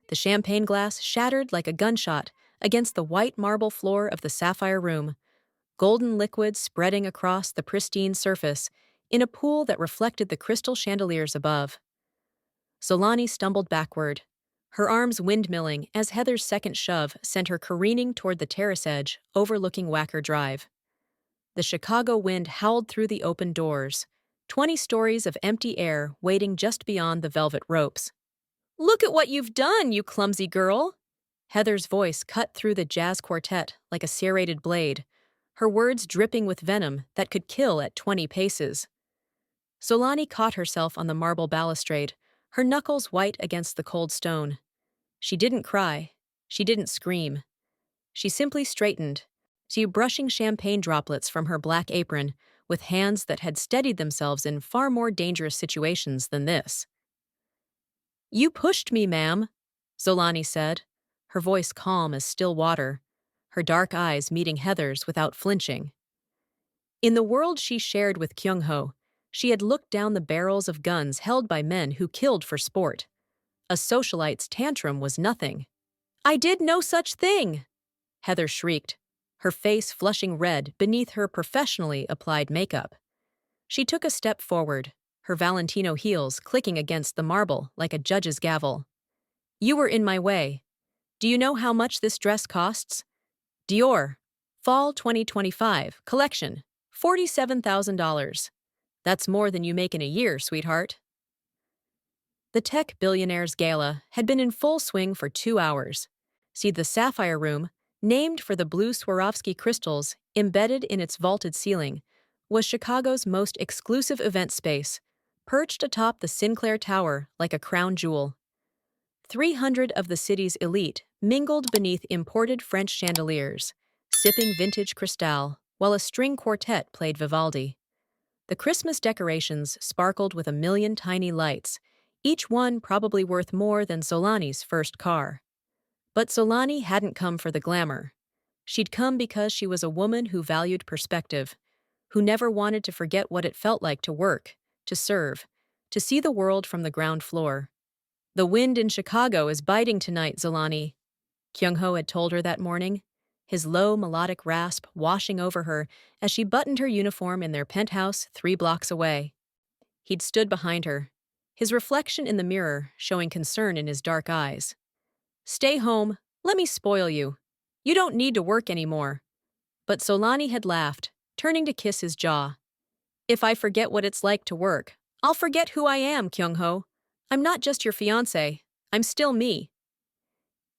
The champagne glass shattered like a gunshot against the white marble floor of the sapphire room, golden liquid spreading across the pristine surface in a pool that reflected the crystal chandeliers above. Solani stumbled backward, her arms windmilling as Heather's second shove sent her careening toward the terrace edge overlooking Wacker Drive. The Chicago wind howled through the open doors, 20 stories of empty air waiting just beyond the velvet ropes. "Look at what you've done, you clumsy girl!" Heather's voice cut through the jazz quartet like a serrated blade, her words dripping with venom that could kill at 20 paces. Solani caught herself on the marble balustrade, her knuckles white against the cold stone. She didn't cry. She didn't scream. She simply straightened, brushing champagne droplets from her black apron with hands that had steadied themselves in far more dangerous situations than this. "You pushed me, ma'am," Solani said, her voice calm as still water, her dark eyes meeting Heather's without flinching. In the world she shared with Kyung Ho, she had looked down the barrels of guns held by men who killed for sport. A socialite's tantrum was nothing. "I did no such thing!" Heather shrieked, her face flushing red beneath her professionally applied makeup. She took a step forward, her Valentino heels clicking against the marble like a judge's gavel. "You were in my way. Do you know how much this dress costs? Dior, Fall 2025, collection, $47,000. That's more than you make in a year, sweetheart." The tech billionaire's gala had been in full swing for 2 hours. See the Sapphire Room, named for the blue Swarovski crystals embedded in its vaulted ceiling, was Chicago's most exclusive event space, perched atop the Sinclair Tower like a crown jewel. 300 of the city's elite mingled beneath imported French chandeliers, sipping vintage Cristal, while a string quartet played Vivaldi. The Christmas decorations sparkled with a million tiny lights, each one probably worth more than Solani's first car. But Solani hadn't come for the glamour. She'd come because she was a woman who valued perspective, who never wanted to forget what it felt like to work, to serve, to see the world from the ground floor. "The wind in Chicago is biting tonight, Solani," Kyung Ho had told her that morning, his low melodic rasp washing over her as she buttoned her uniform in their penthouse 3 blocks away. He'd stood behind her, his reflection in the mirror showing concern in his dark eyes. "Stay home, let me spoil you. You don't need to work anymore." But Solani had laughed, turning to kiss his jaw. "If I forget what it's like to work, I'll forget who I am, Kyung Ho. I'm not just your fiancé, I'm still me."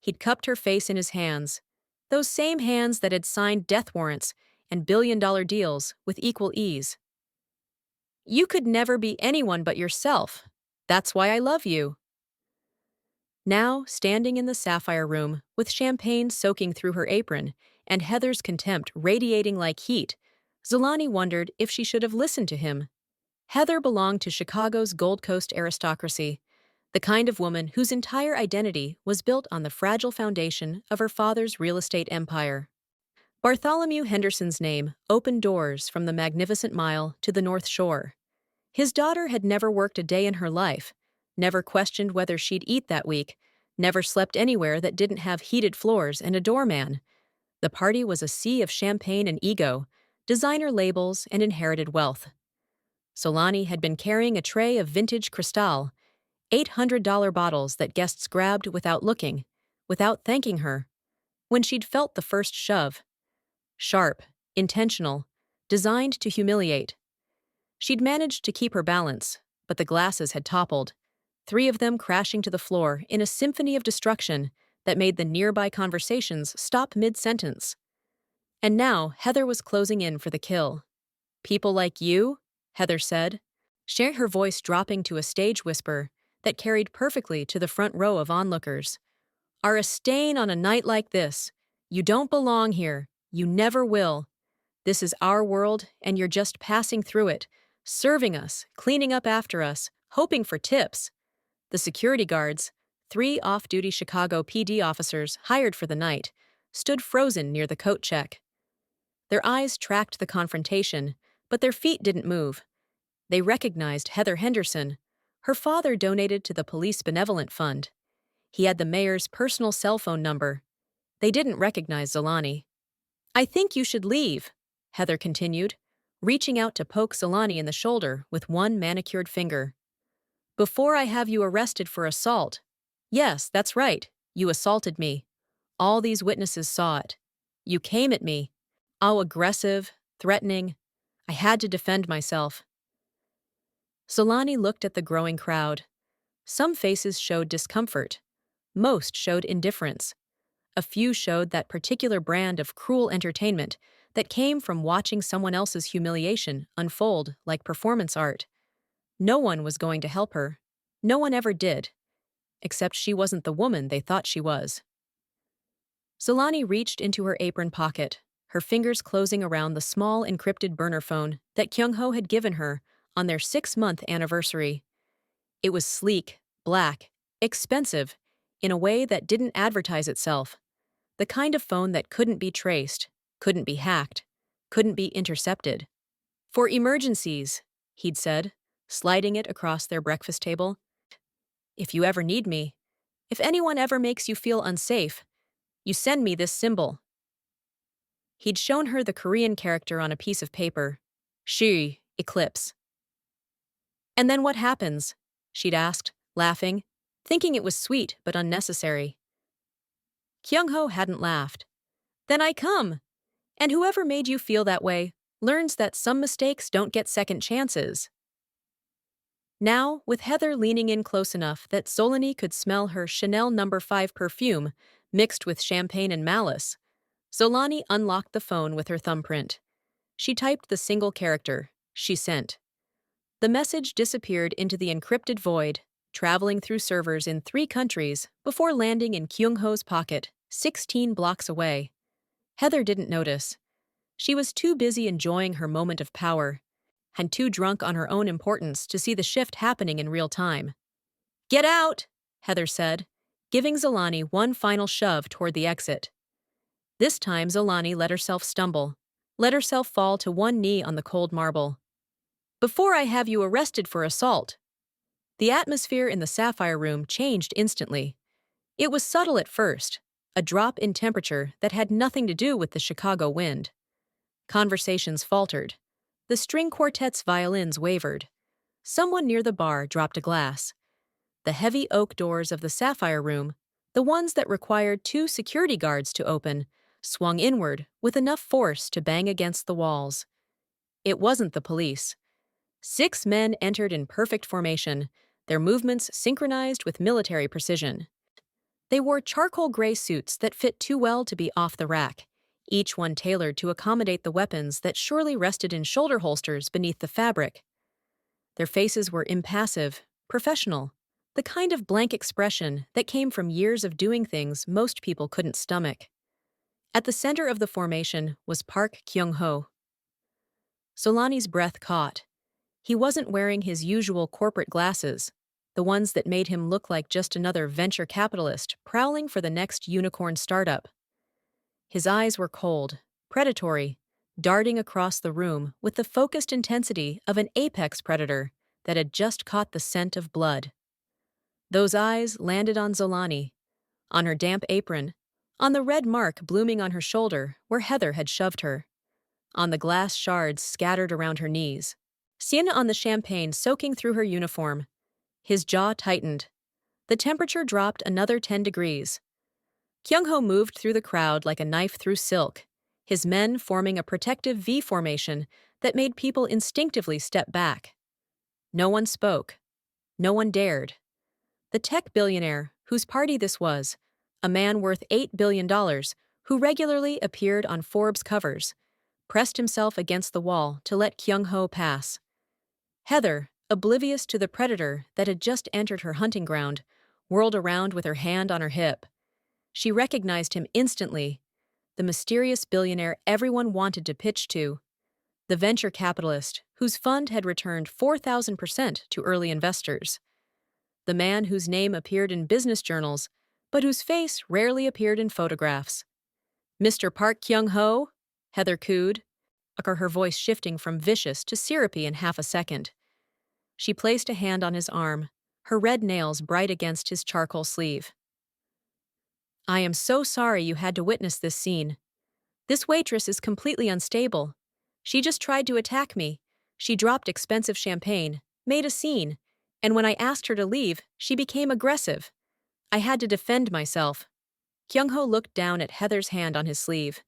He'd cupped her face in his hands, those same hands that had signed death warrants and billion-dollar deals with equal ease. "You could never be anyone but yourself. That's why I love you." Now, standing in the Sapphire Room, with champagne soaking through her apron and Heather's contempt radiating like heat, Solani wondered if she should have listened to him. Heather belonged to Chicago's Gold Coast aristocracy, the kind of woman whose entire identity was built on the fragile foundation of her father's real estate empire. Bartholomew Henderson's name opened doors from the Magnificent Mile to the North Shore. His daughter had never worked a day in her life, never questioned whether she'd eat that week, never slept anywhere that didn't have heated floors and a doorman. The party was a sea of champagne and ego, designer labels and inherited wealth. Solani had been carrying a tray of vintage Cristal, $800 bottles that guests grabbed without looking, without thanking her, when she'd felt the first shove. Sharp, intentional, designed to humiliate. She'd managed to keep her balance, but the glasses had toppled, 3 of them crashing to the floor in a symphony of destruction that made the nearby conversations stop mid-sentence. And now Heather was closing in for the kill. "People like you," Heather said, her voice dropping to a stage whisper that carried perfectly to the front row of onlookers, "are a stain on a night like this. You don't belong here. You never will. This is our world, and you're just passing through it, serving us, cleaning up after us, hoping for tips." The security guards, 3 off-duty Chicago PD officers hired for the night, stood frozen near the coat check. Their eyes tracked the confrontation, but their feet didn't move. They recognized Heather Henderson. Her father donated to the Police Benevolent Fund. He had the mayor's personal cell phone number. They didn't recognize Solani. I think you should leave, Heather continued, reaching out to poke Solani in the shoulder with one manicured finger. Before I have you arrested for assault. Yes, that's right, you assaulted me. All these witnesses saw it. You came at me. All aggressive, threatening. I had to defend myself. Solani looked at the growing crowd. Some faces showed discomfort. Most showed indifference. A few showed that particular brand of cruel entertainment that came from watching someone else's humiliation unfold like performance art. No one was going to help her. No one ever did. Except she wasn't the woman they thought she was. Solani reached into her apron pocket, her fingers closing around the small encrypted burner phone that Kyung Ho had given her on their 6-month anniversary. It was sleek, black, expensive, in a way that didn't advertise itself. The kind of phone that couldn't be traced, couldn't be hacked, couldn't be intercepted. For emergencies, he'd said, sliding it across their breakfast table. If you ever need me, if anyone ever makes you feel unsafe, you send me this symbol. He'd shown her the Korean character on a piece of paper. Shi, eclipse. And then what happens? She'd asked, laughing, thinking it was sweet but unnecessary. Kyung Ho hadn't laughed. Then I come. And whoever made you feel that way learns that some mistakes don't get second chances. Now, with Heather leaning in close enough that Solani could smell her Chanel No. 5 perfume mixed with champagne and malice, Solani unlocked the phone with her thumbprint. She typed the single character, she sent. The message disappeared into the encrypted void, traveling through servers in 3 countries before landing in Kyung Ho's pocket, 16 blocks away. Heather didn't notice. She was too busy enjoying her moment of power, and too drunk on her own importance to see the shift happening in real time. Get out, Heather said, giving Solani one final shove toward the exit. This time Solani let herself stumble, let herself fall to one knee on the cold marble. Before I have you arrested for assault. The atmosphere in the Sapphire Room changed instantly. It was subtle at first, a drop in temperature that had nothing to do with the Chicago wind. Conversations faltered. The string quartet's violins wavered. Someone near the bar dropped a glass. The heavy oak doors of the Sapphire Room, the ones that required 2 security guards to open, swung inward with enough force to bang against the walls. It wasn't the police. 6 men entered in perfect formation, their movements synchronized with military precision. They wore charcoal gray suits that fit too well to be off the rack, each one tailored to accommodate the weapons that surely rested in shoulder holsters beneath the fabric. Their faces were impassive, professional, the kind of blank expression that came from years of doing things most people couldn't stomach. At the center of the formation was Park Kyung Ho. Solani's breath caught. He wasn't wearing his usual corporate glasses, the ones that made him look like just another venture capitalist prowling for the next unicorn startup. His eyes were cold, predatory, darting across the room with the focused intensity of an apex predator that had just caught the scent of blood. Those eyes landed on Solani, on her damp apron, on the red mark blooming on her shoulder where Heather had shoved her, on the glass shards scattered around her knees. Sienna on the champagne soaking through her uniform. His jaw tightened. The temperature dropped another 10 degrees. Kyung Ho moved through the crowd like a knife through silk, his men forming a protective V formation that made people instinctively step back. No one spoke. No one dared. The tech billionaire, whose party this was, a man worth $8 billion, who regularly appeared on Forbes covers, pressed himself against the wall to let Kyung Ho pass. Heather, oblivious to the predator that had just entered her hunting ground, whirled around with her hand on her hip. She recognized him instantly, the mysterious billionaire everyone wanted to pitch to, the venture capitalist whose fund had returned 4,000% to early investors, the man whose name appeared in business journals, but whose face rarely appeared in photographs. Mr. Park Kyung Ho? Heather cooed, her voice shifting from vicious to syrupy in half a second. She placed a hand on his arm, her red nails bright against his charcoal sleeve. I am so sorry you had to witness this scene. This waitress is completely unstable. She just tried to attack me. She dropped expensive champagne, made a scene, and when I asked her to leave, she became aggressive. I had to defend myself. Kyung Ho looked down at Heather's hand on his sleeve.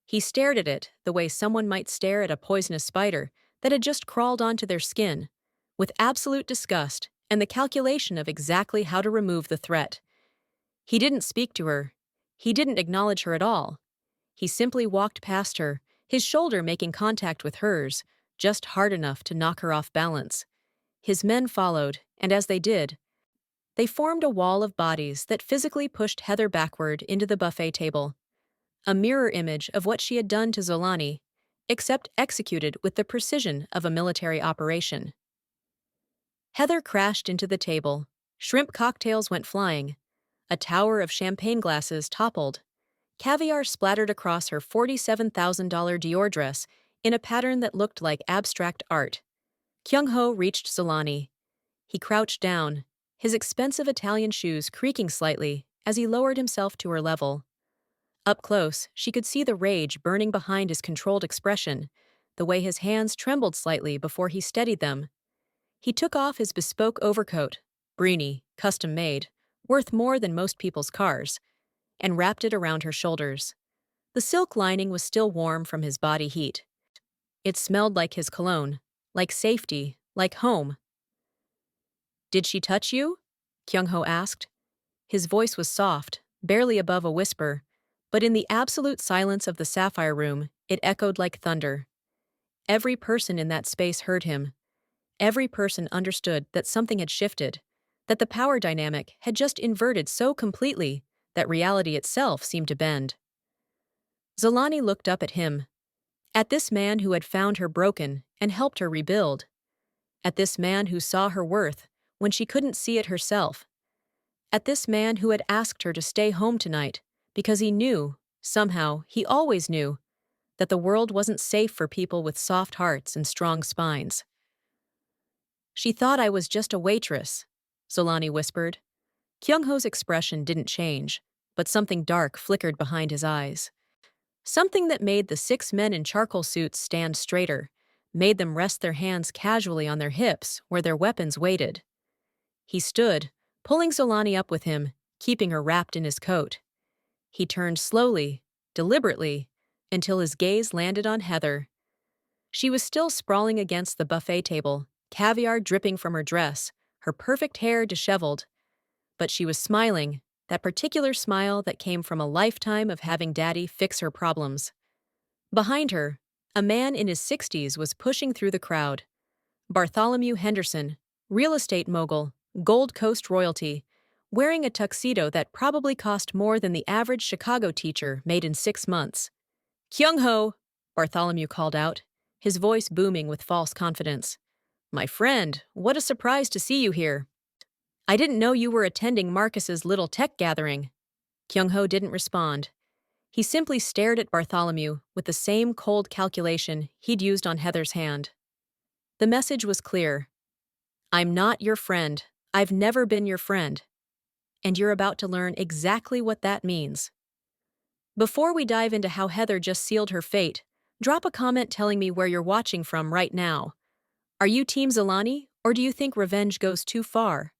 He stared at it the way someone might stare at a poisonous spider that had just crawled onto their skin, with absolute disgust and the calculation of exactly how to remove the threat. He didn't speak to her. He didn't acknowledge her at all. He simply walked past her, his shoulder making contact with hers, just hard enough to knock her off balance. His men followed, and as they did, they formed a wall of bodies that physically pushed Heather backward into the buffet table. A mirror image of what she had done to Solani, except executed with the precision of a military operation. Heather crashed into the table. Shrimp cocktails went flying. A tower of champagne glasses toppled. Caviar splattered across her $47,000 Dior dress in a pattern that looked like abstract art. Kyung Ho reached Solani. He crouched down, his expensive Italian shoes creaking slightly as he lowered himself to her level. Up close, she could see the rage burning behind his controlled expression, the way his hands trembled slightly before he steadied them. He took off his bespoke overcoat, Brini, custom-made, worth more than most people's cars, and wrapped it around her shoulders. The silk lining was still warm from his body heat. It smelled like his cologne, like safety, like home. "Did she touch you?" Kyung Ho asked. His voice was soft, barely above a whisper, but in the absolute silence of the sapphire room, it echoed like thunder. Every person in that space heard him. Every person understood that something had shifted, that the power dynamic had just inverted so completely that reality itself seemed to bend. Solani looked up at him, at this man who had found her broken and helped her rebuild, at this man who saw her worth when she couldn't see it herself, at this man who had asked her to stay home tonight because he knew, somehow, he always knew, that the world wasn't safe for people with soft hearts and strong spines. "She thought I was just a waitress," Solani whispered. Kyung Ho's expression didn't change, but something dark flickered behind his eyes. Something that made the 6 men in charcoal suits stand straighter, made them rest their hands casually on their hips where their weapons waited. He stood, pulling Solani up with him, keeping her wrapped in his coat. He turned slowly, deliberately, until his gaze landed on Heather. She was still sprawling against the buffet table, caviar dripping from her dress, her perfect hair disheveled. But she was smiling, that particular smile that came from a lifetime of having Daddy fix her problems. Behind her, a man in his 60s was pushing through the crowd. Bartholomew Henderson, real estate mogul, Gold Coast royalty, wearing a tuxedo that probably cost more than the average Chicago teacher made in 6 months. "Kyung Ho," Bartholomew called out, his voice booming with false confidence. "My friend, what a surprise to see you here. I didn't know you were attending Marcus's little tech gathering." Kyung Ho didn't respond. He simply stared at Bartholomew with the same cold calculation he'd used on Heather's hand. The message was clear. "I'm not your friend. I've never been your friend. And you're about to learn exactly what that means." Before we dive into how Heather just sealed her fate, drop a comment telling me where you're watching from right now. Are you Team Solani, or do you think revenge goes too far?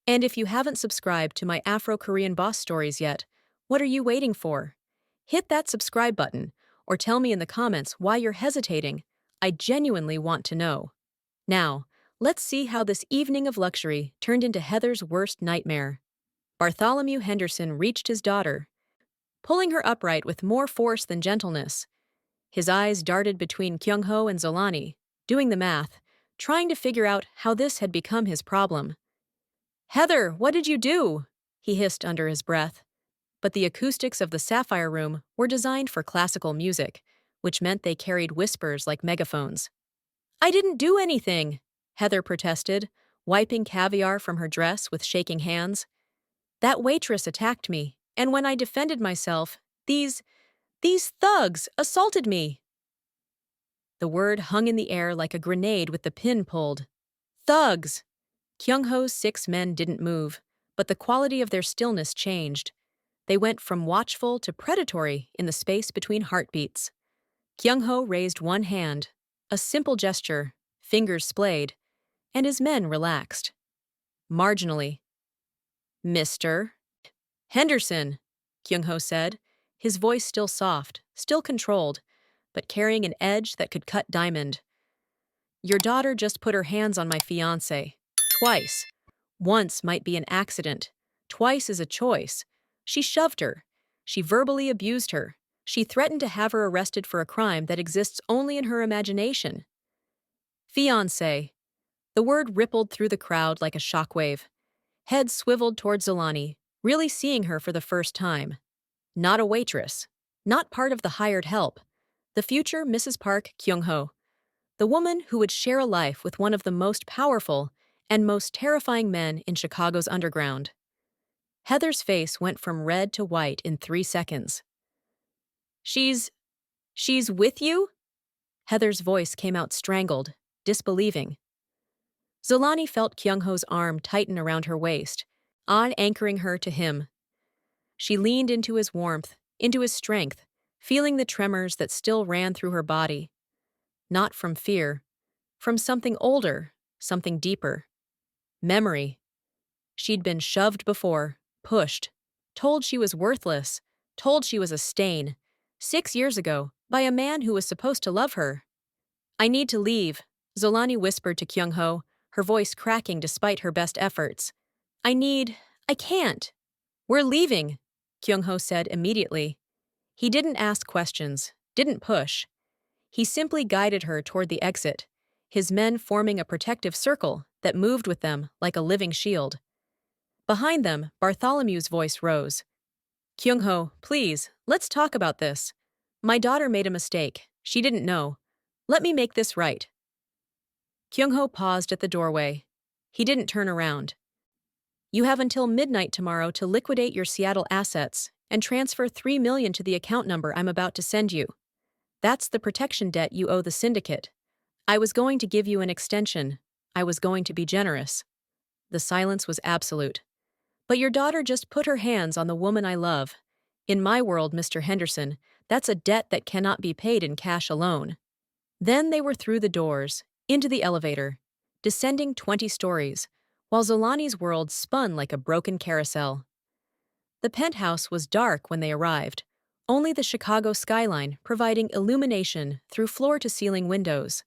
And if you haven't subscribed to my Afro-Korean boss stories yet, what are you waiting for? Hit that subscribe button, or tell me in the comments why you're hesitating. I genuinely want to know. Now, let's see how this evening of luxury turned into Heather's worst nightmare. Bartholomew Henderson reached his daughter, pulling her upright with more force than gentleness. His eyes darted between Kyung Ho and Solani, doing the math, trying to figure out how this had become his problem. "Heather, what did you do?" he hissed under his breath. But the acoustics of the Sapphire Room were designed for classical music, which meant they carried whispers like megaphones. "I didn't do anything," Heather protested, wiping caviar from her dress with shaking hands. "That waitress attacked me, and when I defended myself, these thugs assaulted me." The word hung in the air like a grenade with the pin pulled. Thugs! Kyung Ho's 6 men didn't move, but the quality of their stillness changed. They went from watchful to predatory in the space between heartbeats. Kyung Ho raised one hand, a simple gesture, fingers splayed, and his men relaxed. Marginally. Mr. Henderson, Kyung Ho said, his voice still soft, still controlled, but carrying an edge that could cut diamond. Your daughter just put her hands on my fiancé. Twice. Once might be an accident. Twice is a choice. She shoved her. She verbally abused her. She threatened to have her arrested for a crime that exists only in her imagination. Fiancé. The word rippled through the crowd like a shockwave. Heads swiveled toward Solani, really seeing her for the first time. Not a waitress. Not part of the hired help. The future Mrs. Park Kyung Ho. The woman who would share a life with one of the most powerful and most terrifying men in Chicago's underground. Heather's face went from red to white in 3 seconds. She's with you? Heather's voice came out strangled, disbelieving. Solani felt Kyung Ho's arm tighten around her waist, anchoring her to him. She leaned into his warmth, into his strength, feeling the tremors that still ran through her body. Not from fear, from something older, something deeper. Memory. She'd been shoved before, pushed, told she was worthless, told she was a stain, 6 years ago, by a man who was supposed to love her. I need to leave, Solani whispered to Kyung Ho, her voice cracking despite her best efforts. I can't. We're leaving, Kyung Ho said immediately. He didn't ask questions, didn't push. He simply guided her toward the exit, his men forming a protective circle that moved with them like a living shield. Behind them, Bartholomew's voice rose. Kyung Ho, please, let's talk about this. My daughter made a mistake. She didn't know. Let me make this right. Kyung Ho paused at the doorway. He didn't turn around. You have until midnight tomorrow to liquidate your Seattle assets and transfer $3 million to the account number I'm about to send you. That's the protection debt you owe the syndicate. I was going to give you an extension. I was going to be generous. The silence was absolute. But your daughter just put her hands on the woman I love. In my world, Mr. Henderson, that's a debt that cannot be paid in cash alone. Then they were through the doors, into the elevator, descending 20 stories, while Solani's world spun like a broken carousel. The penthouse was dark when they arrived, only the Chicago skyline providing illumination through floor-to-ceiling windows.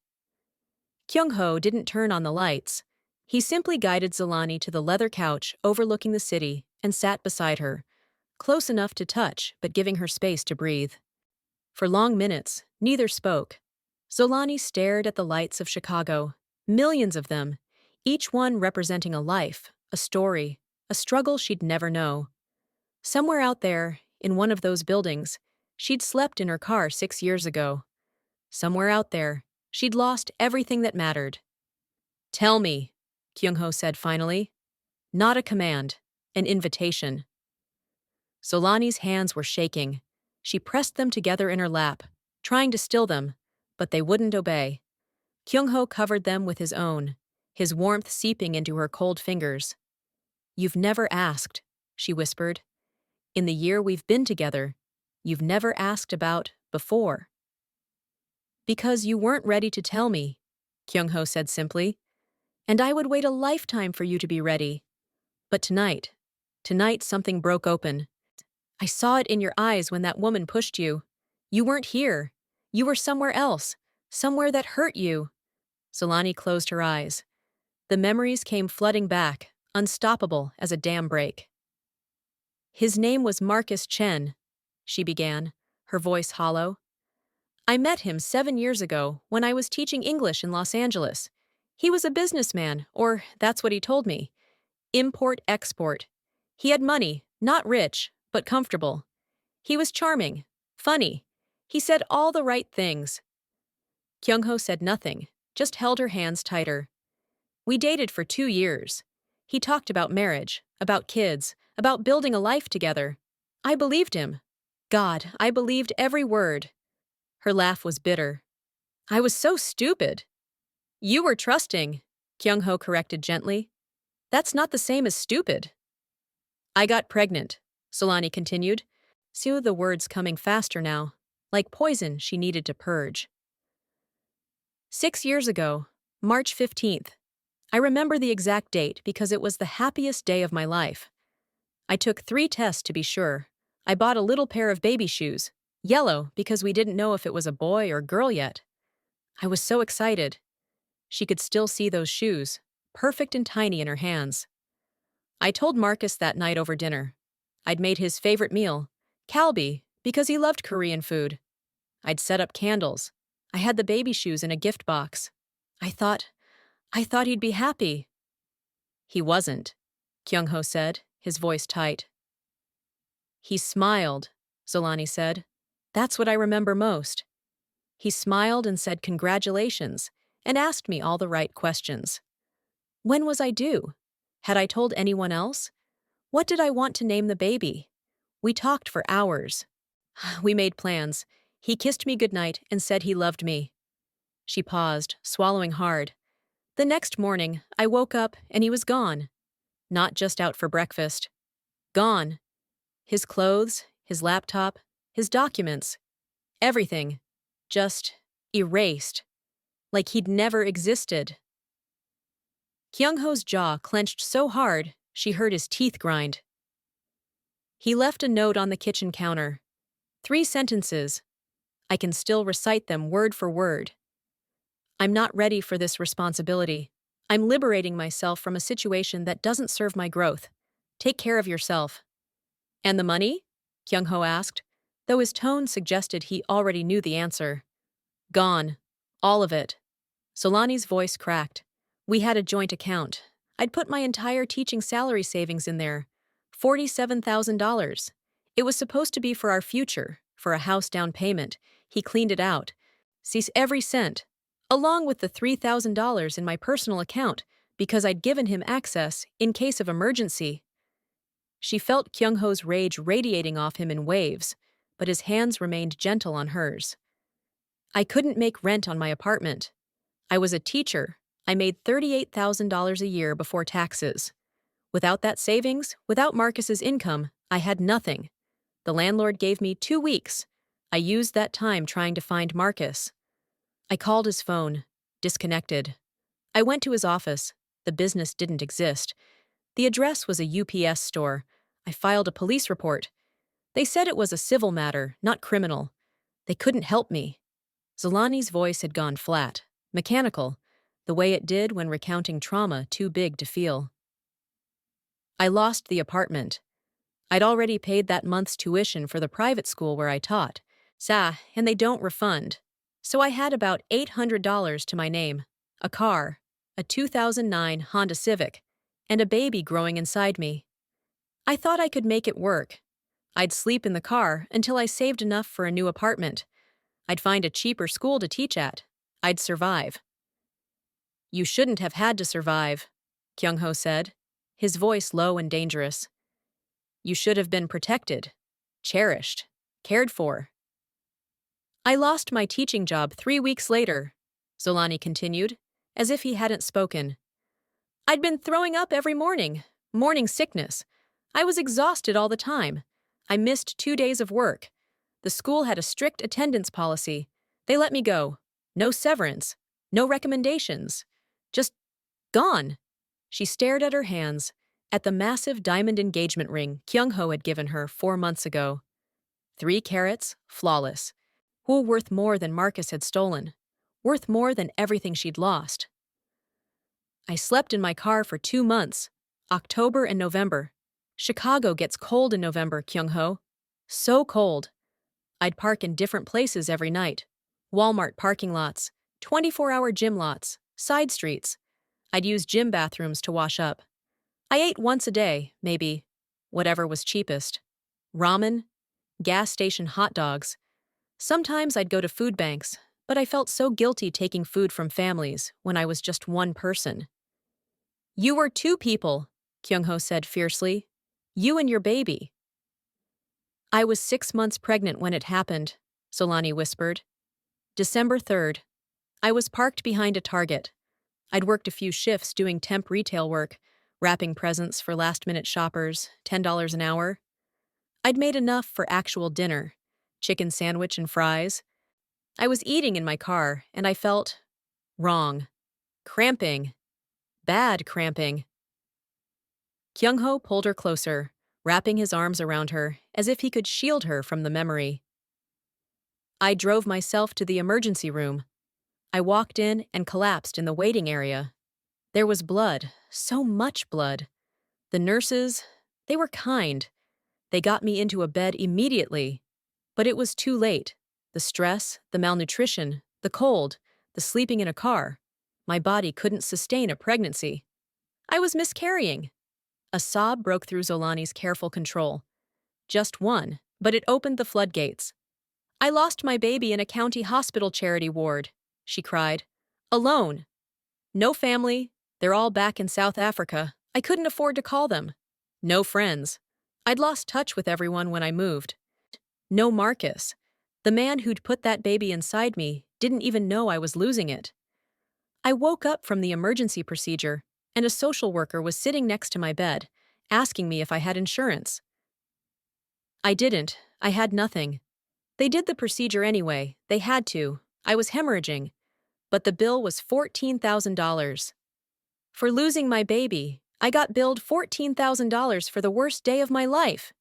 Kyung Ho didn't turn on the lights. He simply guided Solani to the leather couch overlooking the city and sat beside her, close enough to touch but giving her space to breathe. For long minutes, neither spoke. Solani stared at the lights of Chicago, millions of them, each one representing a life, a story, a struggle she'd never know. Somewhere out there, in one of those buildings, she'd slept in her car 6 years ago. Somewhere out there, she'd lost everything that mattered. Tell me, Kyung Ho said finally. Not a command, an invitation. Solani's hands were shaking. She pressed them together in her lap, trying to still them, but they wouldn't obey. Kyung Ho covered them with his own, his warmth seeping into her cold fingers. You've never asked, she whispered. In the year we've been together, you've never asked about before. Because you weren't ready to tell me, Kyung Ho said simply. And I would wait a lifetime for you to be ready. But tonight something broke open. I saw it in your eyes when that woman pushed you. You weren't here. You were somewhere else, somewhere that hurt you. Solani closed her eyes. The memories came flooding back, unstoppable as a dam break. His name was Marcus Chen, she began, her voice hollow. I met him 7 years ago when I was teaching English in Los Angeles. He was a businessman, or that's what he told me. Import-export. He had money, not rich, but comfortable. He was charming, funny. He said all the right things. Kyung Ho said nothing, just held her hands tighter. We dated for 2 years. He talked about marriage, about kids, about building a life together. I believed him. God, I believed every word. Her laugh was bitter. I was so stupid. You were trusting, Kyung Ho corrected gently. That's not the same as stupid. I got pregnant, Solani continued, the words coming faster now, like poison she needed to purge. 6 years ago, March 15th. I remember the exact date because it was the happiest day of my life. I took 3 tests to be sure. I bought a little pair of baby shoes, yellow because we didn't know if it was a boy or girl yet. I was so excited. She could still see those shoes, perfect and tiny in her hands. I told Marcus that night over dinner. I'd made his favorite meal, kalbi, because he loved Korean food. I'd set up candles. I had the baby shoes in a gift box. I thought he'd be happy. He wasn't, Kyung Ho said, his voice tight. He smiled, Solani said. That's what I remember most. He smiled and said congratulations, and asked me all the right questions. When was I due? Had I told anyone else? What did I want to name the baby? We talked for hours. We made plans. He kissed me goodnight and said he loved me. She paused, swallowing hard. The next morning, I woke up and he was gone. Not just out for breakfast. Gone. His clothes, his laptop, his documents. Everything. Just erased. Like he'd never existed. Kyung Ho's jaw clenched so hard, she heard his teeth grind. He left a note on the kitchen counter. 3 sentences. I can still recite them word for word. I'm not ready for this responsibility. I'm liberating myself from a situation that doesn't serve my growth. Take care of yourself. And the money? Kyung Ho asked, though his tone suggested he already knew the answer. Gone. All of it. Solani's voice cracked. We had a joint account. I'd put my entire teaching salary savings in there. $47,000. It was supposed to be for our future, for a house down payment. He cleaned it out. Cease every cent, along with the $3,000 in my personal account, because I'd given him access in case of emergency. She felt Kyung Ho's rage radiating off him in waves, but his hands remained gentle on hers. I couldn't make rent on my apartment. I was a teacher. I made $38,000 a year before taxes. Without that savings, without Marcus's income, I had nothing. The landlord gave me 2 weeks. I used that time trying to find Marcus. I called his phone. Disconnected. I went to his office. The business didn't exist. The address was a UPS store. I filed a police report. They said it was a civil matter, not criminal. They couldn't help me. Solani's voice had gone flat, mechanical, the way it did when recounting trauma too big to feel. I lost the apartment. I'd already paid that month's tuition for the private school where I taught. And they don't refund. So I had about $800 to my name, a car, a 2009 Honda Civic, and a baby growing inside me. I thought I could make it work. I'd sleep in the car until I saved enough for a new apartment. I'd find a cheaper school to teach at. I'd survive. You shouldn't have had to survive, Kyung Ho said, his voice low and dangerous. You should have been protected, cherished, cared for. I lost my teaching job 3 weeks later, Solani continued, as if he hadn't spoken. I'd been throwing up every morning, morning sickness. I was exhausted all the time. I missed 2 days of work. The school had a strict attendance policy. They let me go. No severance, no recommendations. Just gone. She stared at her hands, at the massive diamond engagement ring Kyung Ho had given her 4 months ago. 3 carats, flawless. Worth more than Marcus had stolen. Worth more than everything she'd lost. I slept in my car for 2 months, October and November. Chicago gets cold in November, Kyung Ho. So cold. I'd park in different places every night. Walmart parking lots, 24-hour gym lots, side streets. I'd use gym bathrooms to wash up. I ate once a day, maybe. Whatever was cheapest. Ramen, gas station hot dogs. Sometimes I'd go to food banks, but I felt so guilty taking food from families when I was just one person. You were 2 people, Kyung Ho said fiercely. You and your baby. I was 6 months pregnant when it happened, Solani whispered. December 3rd. I was parked behind a Target. I'd worked a few shifts doing temp retail work, wrapping presents for last-minute shoppers, $10 an hour. I'd made enough for actual dinner. Chicken sandwich and fries. I was eating in my car, and I felt wrong. Cramping. Bad cramping. Kyung Ho pulled her closer, wrapping his arms around her as if he could shield her from the memory. I drove myself to the emergency room. I walked in and collapsed in the waiting area. There was blood, so much blood. The nurses, they were kind. They got me into a bed immediately. But it was too late. The stress, the malnutrition, the cold, the sleeping in a car. My body couldn't sustain a pregnancy. I was miscarrying. A sob broke through Solani's careful control. Just one, but it opened the floodgates. I lost my baby in a county hospital charity ward, she cried. Alone. No family. They're all back in South Africa. I couldn't afford to call them. No friends. I'd lost touch with everyone when I moved. No Marcus. The man who'd put that baby inside me didn't even know I was losing it. I woke up from the emergency procedure, and a social worker was sitting next to my bed, asking me if I had insurance. I didn't. I had nothing. They did the procedure anyway. They had to. I was hemorrhaging. But the bill was $14,000. For losing my baby, I got billed $14,000 for the worst day of my life.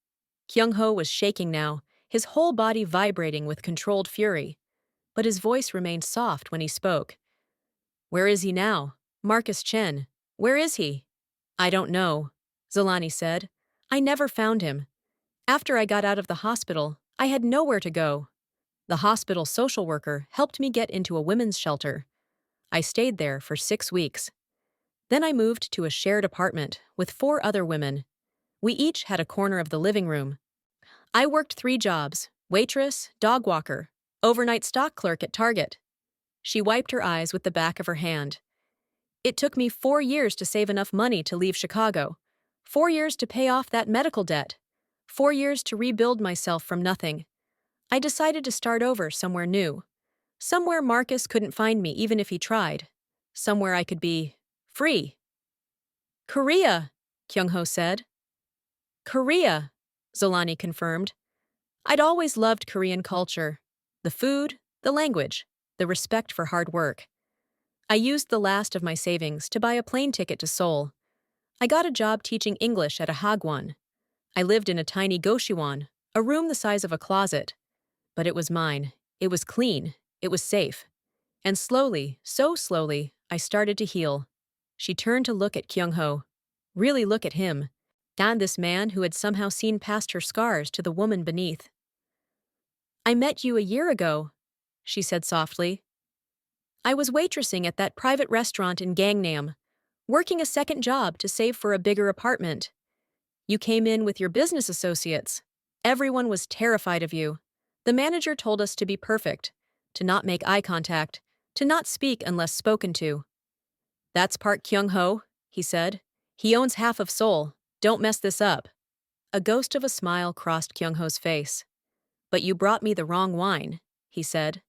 Kyung Ho was shaking now, his whole body vibrating with controlled fury. But his voice remained soft when he spoke. Where is he now? Marcus Chen. Where is he? I don't know, Solani said. I never found him. After I got out of the hospital, I had nowhere to go. The hospital social worker helped me get into a women's shelter. I stayed there for 6 weeks. Then I moved to a shared apartment with 4 other women. We each had a corner of the living room. I worked 3 jobs: waitress, dog walker, overnight stock clerk at Target. She wiped her eyes with the back of her hand. It took me 4 years to save enough money to leave Chicago. 4 years to pay off that medical debt. 4 years to rebuild myself from nothing. I decided to start over somewhere new. Somewhere Marcus couldn't find me even if he tried. Somewhere I could be free. Korea, Kyung Ho said. Korea, Solani confirmed. I'd always loved Korean culture. The food, the language, the respect for hard work. I used the last of my savings to buy a plane ticket to Seoul. I got a job teaching English at a hagwon. I lived in a tiny goshiwon, a room the size of a closet. But it was mine. It was clean. It was safe. And slowly, so slowly, I started to heal. She turned to look at Kyung Ho. Really look at him. And this man who had somehow seen past her scars to the woman beneath. I met you a year ago, she said softly. I was waitressing at that private restaurant in Gangnam, working a second job to save for a bigger apartment. You came in with your business associates. Everyone was terrified of you. The manager told us to be perfect, to not make eye contact, to not speak unless spoken to. That's Park Kyung Ho, he said. He owns half of Seoul. Don't mess this up. A ghost of a smile crossed Kyung Ho's face. But you brought me the wrong wine, he said.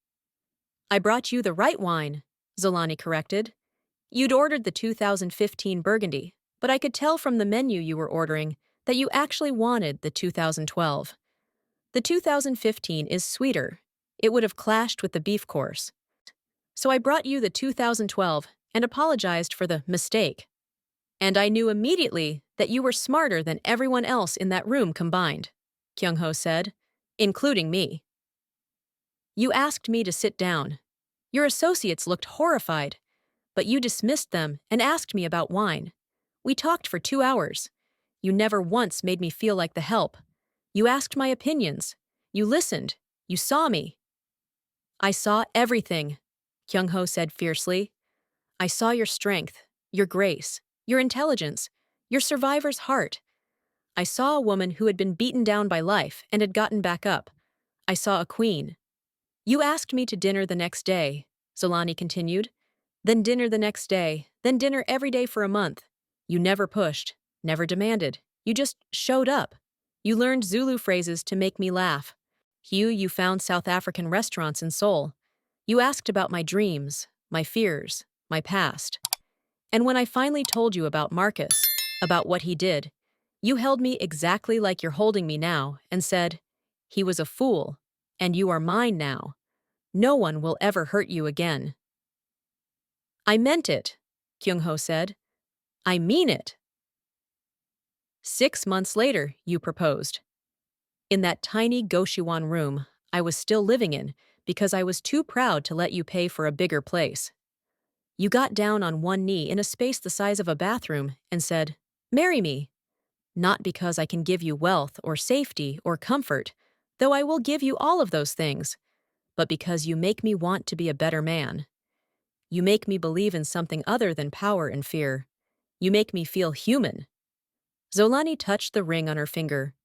I brought you the right wine, Solani corrected. You'd ordered the 2015 Burgundy, but I could tell from the menu you were ordering that you actually wanted the 2012. The 2015 is sweeter. It would have clashed with the beef course. So I brought you the 2012 and apologized for the mistake. And I knew immediately that you were smarter than everyone else in that room combined, Kyung Ho said, including me. You asked me to sit down. Your associates looked horrified, but you dismissed them and asked me about wine. We talked for 2 hours. You never once made me feel like the help. You asked my opinions. You listened. You saw me. I saw everything, Kyung Ho said fiercely. I saw your strength, your grace, your intelligence, your survivor's heart. I saw a woman who had been beaten down by life and had gotten back up. I saw a queen. You asked me to dinner the next day, Solani continued. Then dinner the next day, then dinner every day for a month. You never pushed, never demanded. You just showed up. You learned Zulu phrases to make me laugh. You found South African restaurants in Seoul. You asked about my dreams, my fears, my past. And when I finally told you about Marcus, about what he did, You held me exactly like you're holding me now and said, "He was a fool, and you are mine now. No one will ever hurt you again." I meant it, Kyung Ho said. I mean it. 6 months later, you proposed. In that tiny Goshiwon room I was still living in because I was too proud to let you pay for a bigger place. You got down on one knee in a space the size of a bathroom and said, "Marry me." Not because I can give you wealth or safety or comfort, though I will give you all of those things, but because you make me want to be a better man. You make me believe in something other than power and fear. You make me feel human. Zolani touched the ring on her finger,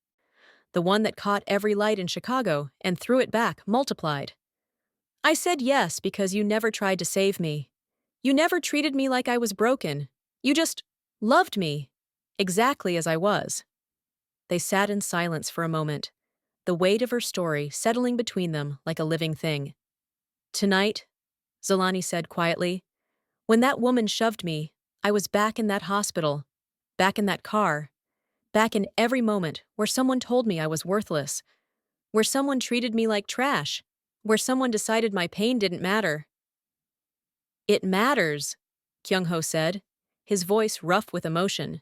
the one that caught every light in Chicago and threw it back, multiplied. I said yes because you never tried to save me. You never treated me like I was broken. You just loved me, exactly as I was. They sat in silence for a moment, the weight of her story settling between them like a living thing. Tonight, Zolani said quietly, when that woman shoved me, I was back in that hospital, back in that car, back in every moment where someone told me I was worthless, where someone treated me like trash, where someone decided my pain didn't matter. It matters, Kyung Ho said, his voice rough with emotion.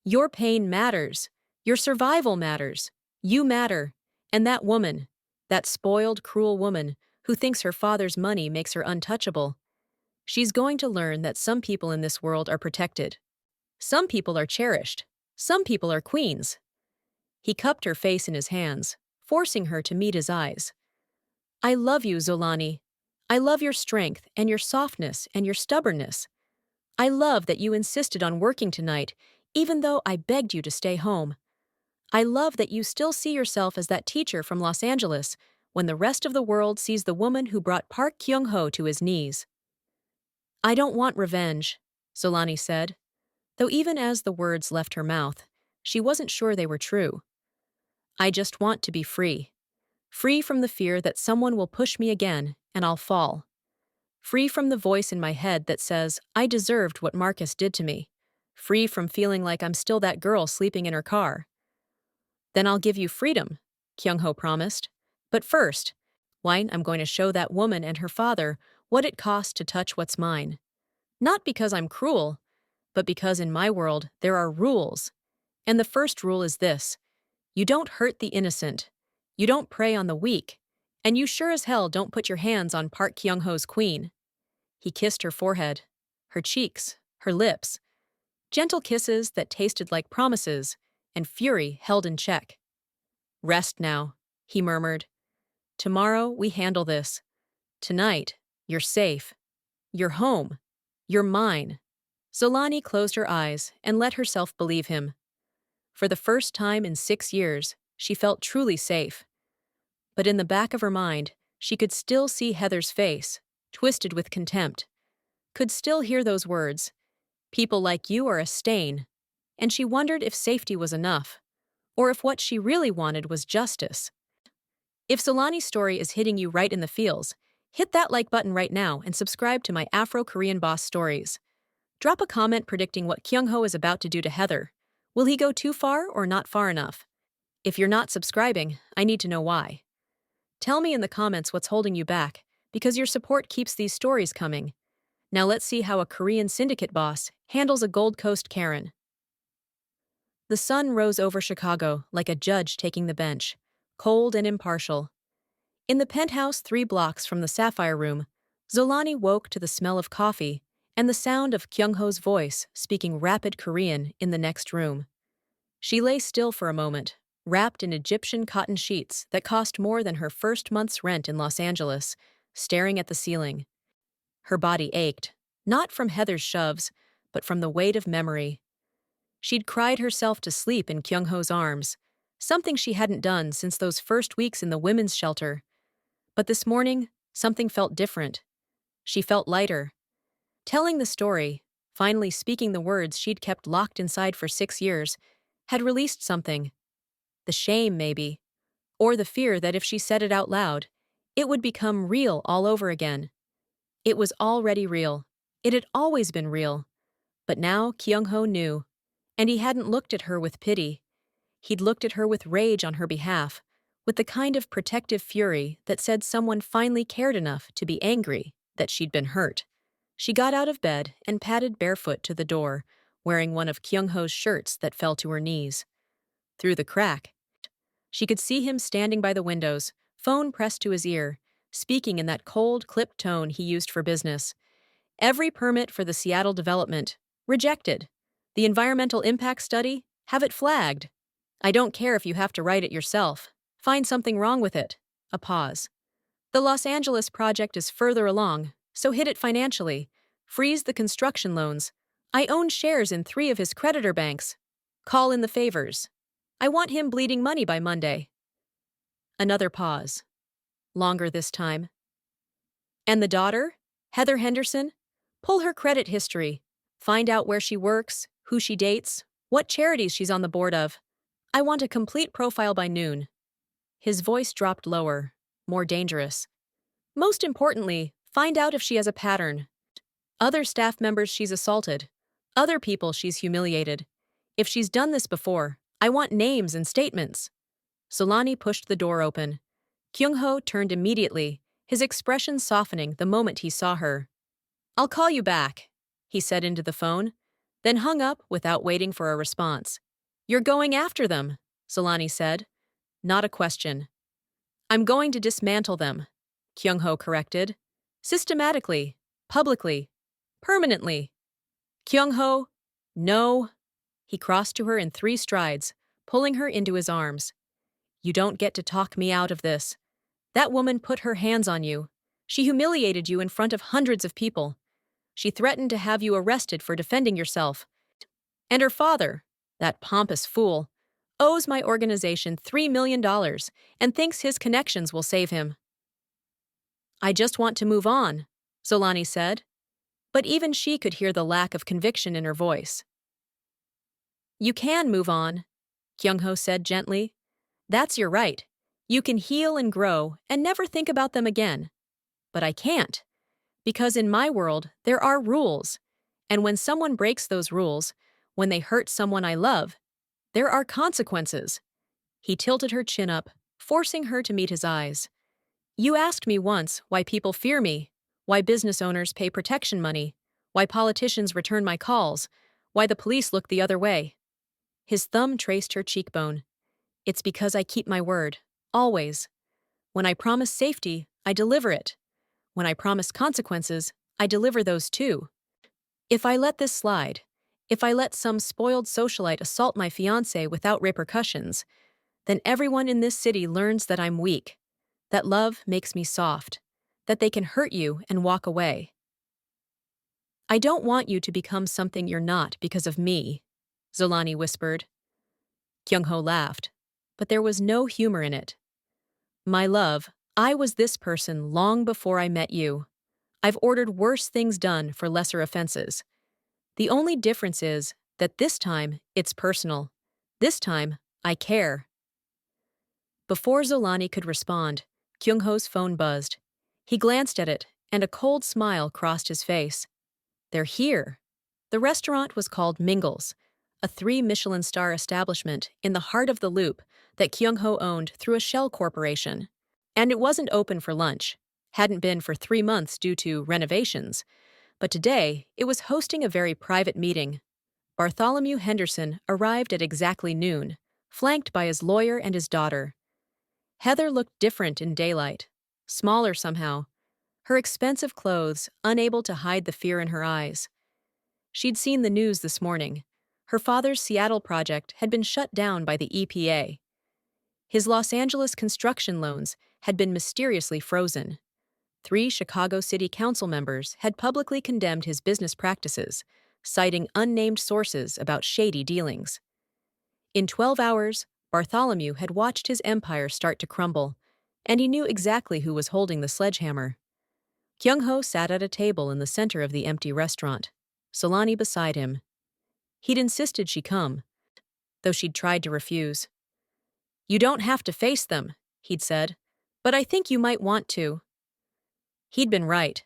Your pain matters. Your survival matters. You matter. And that woman, that spoiled, cruel woman who thinks her father's money makes her untouchable, she's going to learn that some people in this world are protected. Some people are cherished. Some people are queens. He cupped her face in his hands, forcing her to meet his eyes. I love you, Zolani. I love your strength and your softness and your stubbornness. I love that you insisted on working tonight, even though I begged you to stay home. I love that you still see yourself as that teacher from Los Angeles when the rest of the world sees the woman who brought Park Kyung Ho to his knees. I don't want revenge, Solani said, though even as the words left her mouth, she wasn't sure they were true. I just want to be free. Free from the fear that someone will push me again and I'll fall. Free from the voice in my head that says I deserved what Marcus did to me. Free from feeling like I'm still that girl sleeping in her car. Then I'll give you freedom, Kyung Ho promised. But first, I'm going to show that woman and her father what it costs to touch what's mine. Not because I'm cruel, but because in my world there are rules. And the first rule is this: you don't hurt the innocent, you don't prey on the weak, and you sure as hell don't put your hands on Park Kyung Ho's queen. He kissed her forehead, her cheeks, her lips, gentle kisses that tasted like promises and fury held in check. Rest now, he murmured. Tomorrow we handle this. Tonight, you're safe. You're home. You're mine. Solani closed her eyes and let herself believe him. For the first time in 6 years, she felt truly safe. But in the back of her mind, she could still see Heather's face, twisted with contempt. Could still hear those words, "People like you are a stain." And she wondered if safety was enough, or if what she really wanted was justice. If Solani's story is hitting you right in the feels, hit that like button right now and subscribe to my Afro-Korean boss stories. Drop a comment predicting what Kyung Ho is about to do to Heather. Will he go too far or not far enough? If you're not subscribing, I need to know why. Tell me in the comments what's holding you back, because your support keeps these stories coming. Now let's see how a Korean syndicate boss handles a Gold Coast Karen. The sun rose over Chicago like a judge taking the bench, cold and impartial. In the penthouse 3 blocks from the Sapphire Room, Zolani woke to the smell of coffee and the sound of Kyung Ho's voice speaking rapid Korean in the next room. She lay still for a moment, wrapped in Egyptian cotton sheets that cost more than her first month's rent in Los Angeles, staring at the ceiling. Her body ached, not from Heather's shoves, but from the weight of memory. She'd cried herself to sleep in Kyung Ho's arms, something she hadn't done since those first weeks in the women's shelter. But this morning, something felt different. She felt lighter. Telling the story, finally speaking the words she'd kept locked inside for 6 years, had released something. The shame, maybe, or the fear that if she said it out loud, it would become real all over again. It was already real. It had always been real. But now Kyung Ho knew. And he hadn't looked at her with pity. He'd looked at her with rage on her behalf, with the kind of protective fury that said someone finally cared enough to be angry that she'd been hurt. She got out of bed and padded barefoot to the door, wearing one of Kyung Ho's shirts that fell to her knees. Through the crack, she could see him standing by the windows, phone pressed to his ear, speaking in that cold, clipped tone he used for business. Every permit for the Seattle development, rejected. The environmental impact study, have it flagged. I don't care if you have to write it yourself. Find something wrong with it. A pause. The Los Angeles project is further along, so hit it financially. Freeze the construction loans. I own shares in 3 of his creditor banks. Call in the favors. I want him bleeding money by Monday. Another pause. Longer this time. And the daughter? Heather Henderson? Pull her credit history. Find out where she works, who she dates, what charities she's on the board of. I want a complete profile by noon. His voice dropped lower, more dangerous. Most importantly, find out if she has a pattern. Other staff members she's assaulted. Other people she's humiliated. If she's done this before, I want names and statements. Solani pushed the door open. Kyung Ho turned immediately, his expression softening the moment he saw her. I'll call you back, he said into the phone, then hung up without waiting for a response. You're going after them, Solani said. Not a question. I'm going to dismantle them, Kyung Ho corrected. Systematically, publicly, permanently. Kyung Ho, no. He crossed to her in 3 strides, pulling her into his arms. You don't get to talk me out of this. That woman put her hands on you. She humiliated you in front of hundreds of people. She threatened to have you arrested for defending yourself. And her father, that pompous fool, owes my organization $3 million and thinks his connections will save him. I just want to move on, Solani said. But even she could hear the lack of conviction in her voice. You can move on, Kyung Ho said gently. That's your right. You can heal and grow and never think about them again. But I can't. Because in my world, there are rules. And when someone breaks those rules, when they hurt someone I love, there are consequences. He tilted her chin up, forcing her to meet his eyes. You asked me once why people fear me, why business owners pay protection money, why politicians return my calls, why the police look the other way. His thumb traced her cheekbone. It's because I keep my word, always. When I promise safety, I deliver it. When I promise consequences, I deliver those too. If I let this slide, if I let some spoiled socialite assault my fiancé without repercussions, then everyone in this city learns that I'm weak, that love makes me soft, that they can hurt you and walk away. I don't want you to become something you're not because of me, Solani whispered. Kyung Ho laughed, but there was no humor in it. My love, I was this person long before I met you. I've ordered worse things done for lesser offenses. The only difference is that this time it's personal. This time I care. Before Solani could respond, Kyung Ho's phone buzzed. He glanced at it, and a cold smile crossed his face. They're here. The restaurant was called Mingles, a 3-Michelin-star establishment in the heart of the Loop that Kyung Ho owned through a shell corporation. And it wasn't open for lunch, hadn't been for 3 months due to renovations. But today, it was hosting a very private meeting. Bartholomew Henderson arrived at exactly noon, flanked by his lawyer and his daughter. Heather looked different in daylight, smaller somehow, her expensive clothes unable to hide the fear in her eyes. She'd seen the news this morning. Her father's Seattle project had been shut down by the EPA. His Los Angeles construction loans had been mysteriously frozen. 3 Chicago City Council members had publicly condemned his business practices, citing unnamed sources about shady dealings. In 12 hours, Bartholomew had watched his empire start to crumble, and he knew exactly who was holding the sledgehammer. Kyung Ho sat at a table in the center of the empty restaurant, Solani beside him. He'd insisted she come, though she'd tried to refuse. You don't have to face them, he'd said, but I think you might want to. He'd been right.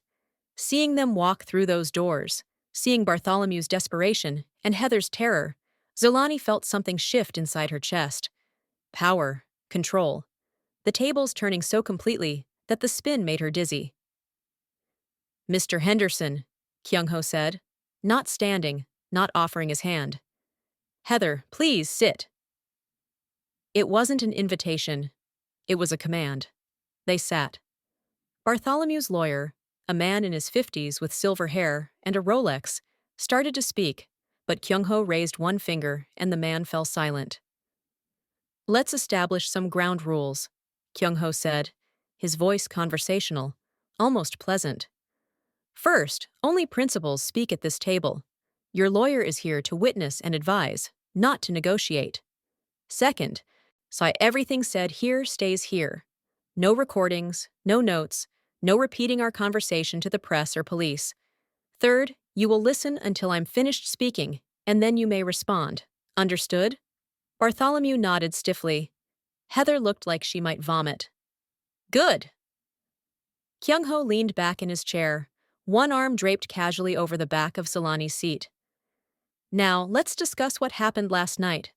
Seeing them walk through those doors, seeing Bartholomew's desperation and Heather's terror, Solani felt something shift inside her chest. Power, control. The tables turning so completely that the spin made her dizzy. "Mr. Henderson," Kyung Ho said, not standing, not offering his hand. "Heather, please sit." It wasn't an invitation. It was a command. They sat. Bartholomew's lawyer, a man in his 50s with silver hair and a Rolex, started to speak, but Kyung Ho raised one finger and the man fell silent. "Let's establish some ground rules," Kyung Ho said, his voice conversational, almost pleasant. "First, only principals speak at this table. Your lawyer is here to witness and advise, not to negotiate. Second, everything said here stays here. No recordings, no notes, no repeating our conversation to the press or police. Third, you will listen until I'm finished speaking, and then you may respond. Understood?" Bartholomew nodded stiffly. Heather looked like she might vomit. "Good." Kyung Ho leaned back in his chair, one arm draped casually over the back of Solani's seat. "Now, let's discuss what happened last night.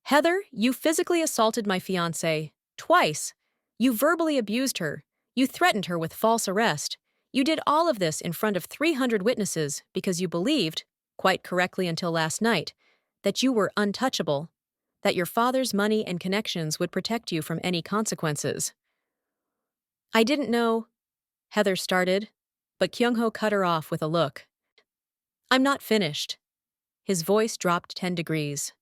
Heather, you physically assaulted my fiancée. Twice. You verbally abused her. You threatened her with false arrest. You did all of this in front of 300 witnesses because you believed, quite correctly until last night, that you were untouchable, that your father's money and connections would protect you from any consequences." "I didn't know," Heather started, but Kyung Ho cut her off with a look. "I'm not finished." His voice dropped 10 degrees.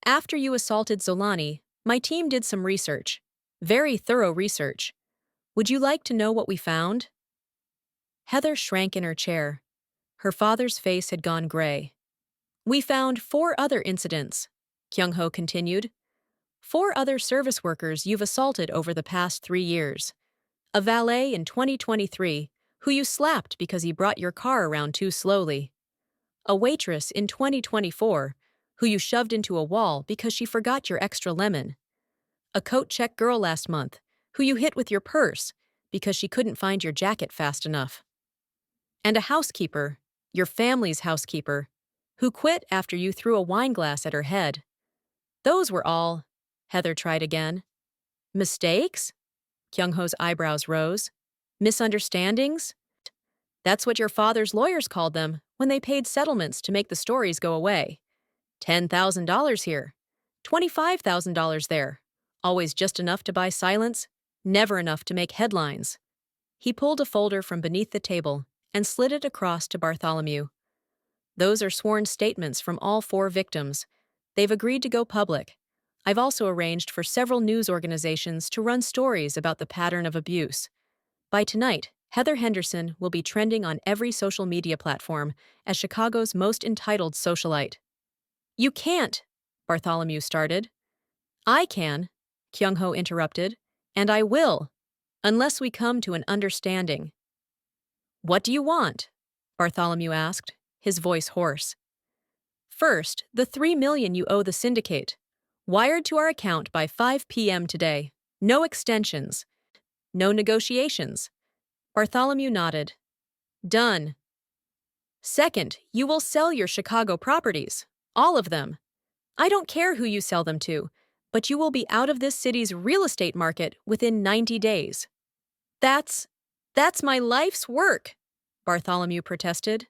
"After you assaulted Solani, my team did some research. Very thorough research. Would you like to know what we found?" Heather shrank in her chair. Her father's face had gone gray. "We found 4 other incidents," Kyung Ho continued. 4 other service workers you've assaulted over the past 3 years. A valet in 2023 who you slapped because he brought your car around too slowly. A waitress in 2024 who you shoved into a wall because she forgot your extra lemon. A coat check girl last month who you hit with your purse because she couldn't find your jacket fast enough. And a housekeeper, your family's housekeeper, who quit after you threw a wine glass at her head. Those were all," Heather tried again. "Mistakes?" Kyung Ho's eyebrows rose. "Misunderstandings?" "That's what your father's lawyers called them when they paid settlements to make the stories go away. $10,000 here, $25,000 there. Always just enough to buy silence, never enough to make headlines." He pulled a folder from beneath the table and slid it across to Bartholomew. "Those are sworn statements from all 4 victims. They've agreed to go public. I've also arranged for several news organizations to run stories about the pattern of abuse. By tonight, Heather Henderson will be trending on every social media platform as Chicago's most entitled socialite." "You can't," Bartholomew started. "I can," Kyung Ho interrupted, "and I will, unless we come to an understanding." "What do you want?" Bartholomew asked, his voice hoarse. "First, the $3 million you owe the syndicate. Wired to our account by 5 p.m. today. No extensions. No negotiations." Bartholomew nodded. "Done." "Second, you will sell your Chicago properties. All of them. I don't care who you sell them to, but you will be out of this city's real estate market within 90 days. That's my life's work," Bartholomew protested.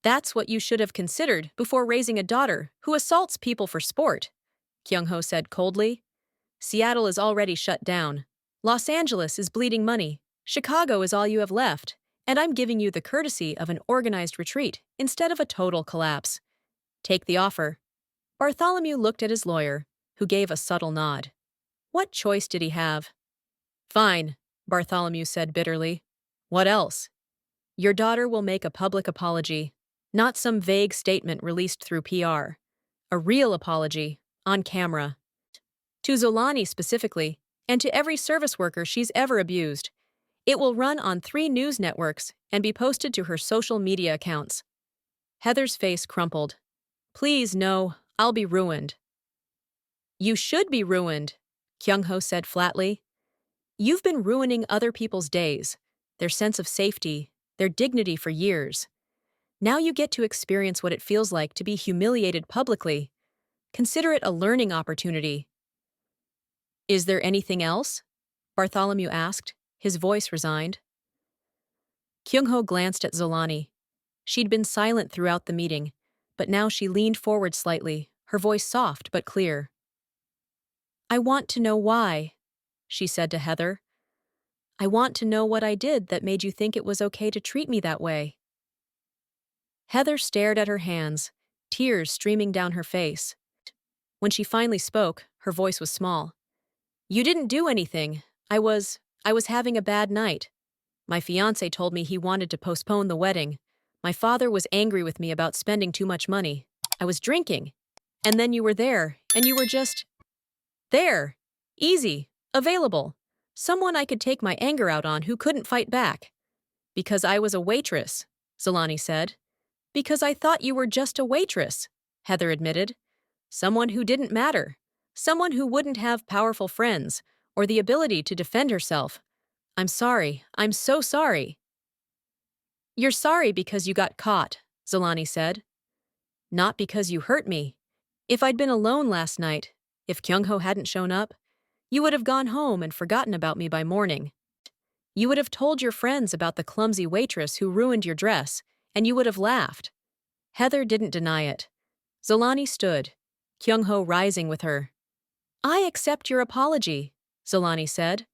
"That's what you should have considered before raising a daughter who assaults people for sport," Kyung Ho said coldly. "Seattle is already shut down. Los Angeles is bleeding money. Chicago is all you have left, and I'm giving you the courtesy of an organized retreat instead of a total collapse. Take the offer." Bartholomew looked at his lawyer, who gave a subtle nod. What choice did he have? "Fine," Bartholomew said bitterly. "What else?" "Your daughter will make a public apology, not some vague statement released through PR. A real apology, on camera. To Solani specifically, and to every service worker she's ever abused. It will run on 3 news networks and be posted to her social media accounts." Heather's face crumpled. "Please, no, I'll be ruined." "You should be ruined," Kyung Ho said flatly. "You've been ruining other people's days, their sense of safety, their dignity for years. Now you get to experience what it feels like to be humiliated publicly. Consider it a learning opportunity. Is there anything else? Bartholomew asked, his voice resigned. Kyung Ho glanced at Solani. She'd been silent throughout the meeting, but now she leaned forward slightly, her voice soft but clear. I want to know why, she said to Heather. I want to know what I did that made you think it was okay to treat me that way. Heather stared at her hands, tears streaming down her face. When she finally spoke, her voice was small. You didn't do anything. I was having a bad night. My fiancé told me he wanted to postpone the wedding. My father was angry with me about spending too much money. I was drinking. And then you were there, and you were just there. Easy. Available. Someone I could take my anger out on who couldn't fight back. Because I was a waitress, Solani said. Because I thought you were just a waitress, Heather admitted. Someone who didn't matter. Someone who wouldn't have powerful friends or the ability to defend herself. I'm sorry. I'm so sorry. You're sorry because you got caught, Solani said. Not because you hurt me. If I'd been alone last night, if Kyung Ho hadn't shown up, you would have gone home and forgotten about me by morning. You would have told your friends about the clumsy waitress who ruined your dress, and you would have laughed. Heather didn't deny it. Solani stood, Kyung Ho rising with her. I accept your apology, Solani said.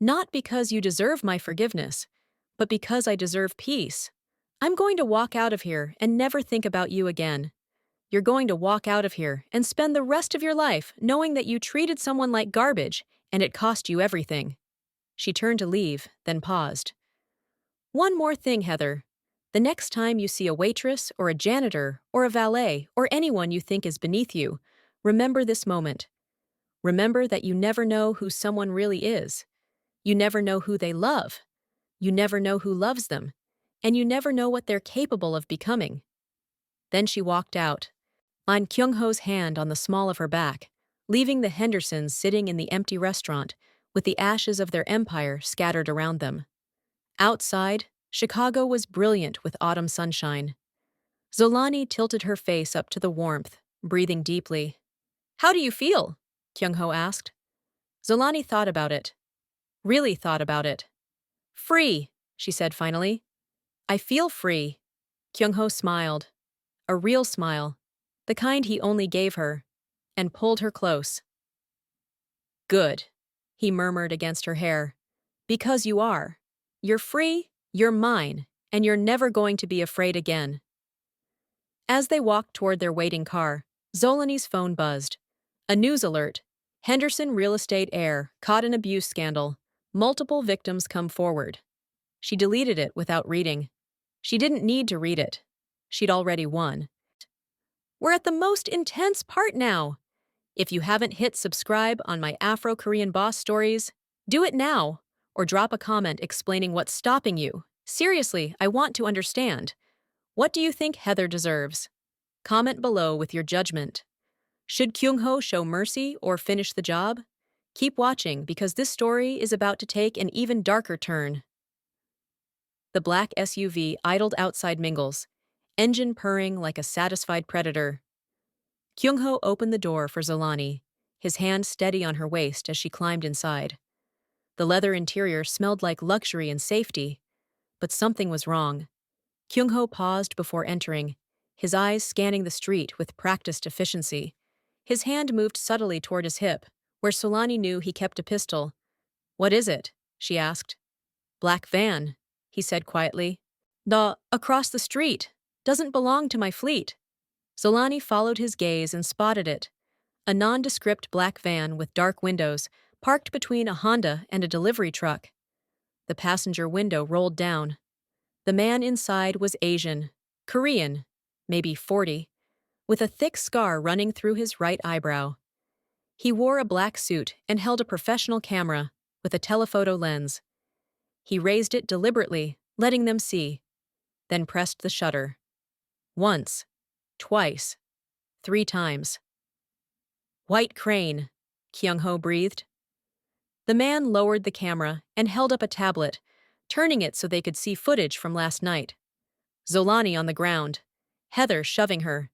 Not because you deserve my forgiveness, but because I deserve peace. I'm going to walk out of here and never think about you again. You're going to walk out of here and spend the rest of your life knowing that you treated someone like garbage and it cost you everything. She turned to leave, then paused. One more thing, Heather. The next time you see a waitress or a janitor or a valet or anyone you think is beneath you, remember this moment. Remember that you never know who someone really is. You never know who they love. You never know who loves them. And you never know what they're capable of becoming. Then she walked out, on Kyung Ho's hand on the small of her back, leaving the Hendersons sitting in the empty restaurant with the ashes of their empire scattered around them. Outside, Chicago was brilliant with autumn sunshine. Solani tilted her face up to the warmth, breathing deeply. How do you feel? Kyung Ho asked. Solani thought about it. Really thought about it. Free, she said finally. I feel free. Kyung Ho smiled. A real smile, the kind he only gave her, and pulled her close. Good, he murmured against her hair. Because you are. You're free, you're mine, and you're never going to be afraid again. As they walked toward their waiting car, Solani's phone buzzed. A news alert. Henderson real estate heir caught in abuse scandal. Multiple victims come forward. She deleted it without reading. She didn't need to read it. She'd already won. We're at the most intense part now. If you haven't hit subscribe on my Afro-Korean boss stories, do it now, or drop a comment explaining what's stopping you. Seriously, I want to understand. What do you think Heather deserves? Comment below with your judgment. Should Kyung Ho show mercy or finish the job? Keep watching because this story is about to take an even darker turn. The black SUV idled outside Mingles, engine purring like a satisfied predator. Kyung Ho opened the door for Solani, his hand steady on her waist as she climbed inside. The leather interior smelled like luxury and safety, but something was wrong. Kyung Ho paused before entering, his eyes scanning the street with practiced efficiency. His hand moved subtly toward his hip, where Solani knew he kept a pistol. What is it? She asked. Black van, he said quietly. Across the street. Doesn't belong to my fleet. Solani followed his gaze and spotted it. A nondescript black van with dark windows, parked between a Honda and a delivery truck. The passenger window rolled down. The man inside was Asian, Korean, maybe 40, with a thick scar running through his right eyebrow. He wore a black suit and held a professional camera with a telephoto lens. He raised it deliberately, letting them see, then pressed the shutter. Once, twice, 3 times. White crane, Kyung Ho breathed. The man lowered the camera and held up a tablet, turning it so they could see footage from last night. Solani on the ground, Heather shoving her.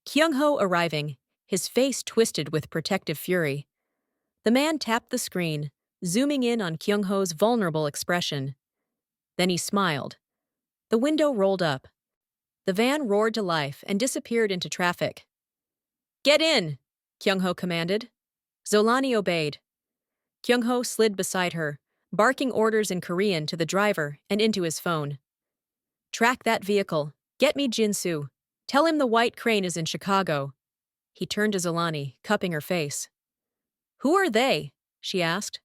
Kyung Ho arriving, his face twisted with protective fury. The man tapped the screen, zooming in on Kyung Ho's vulnerable expression. Then he smiled. The window rolled up. The van roared to life and disappeared into traffic. "Get in!" Kyung Ho commanded. Solani obeyed. Kyung Ho slid beside her, barking orders in Korean to the driver and into his phone. "Track that vehicle. Get me Jinsu. Tell him the white crane is in Chicago." He turned to Solani, cupping her face. "Who are they?" she asked.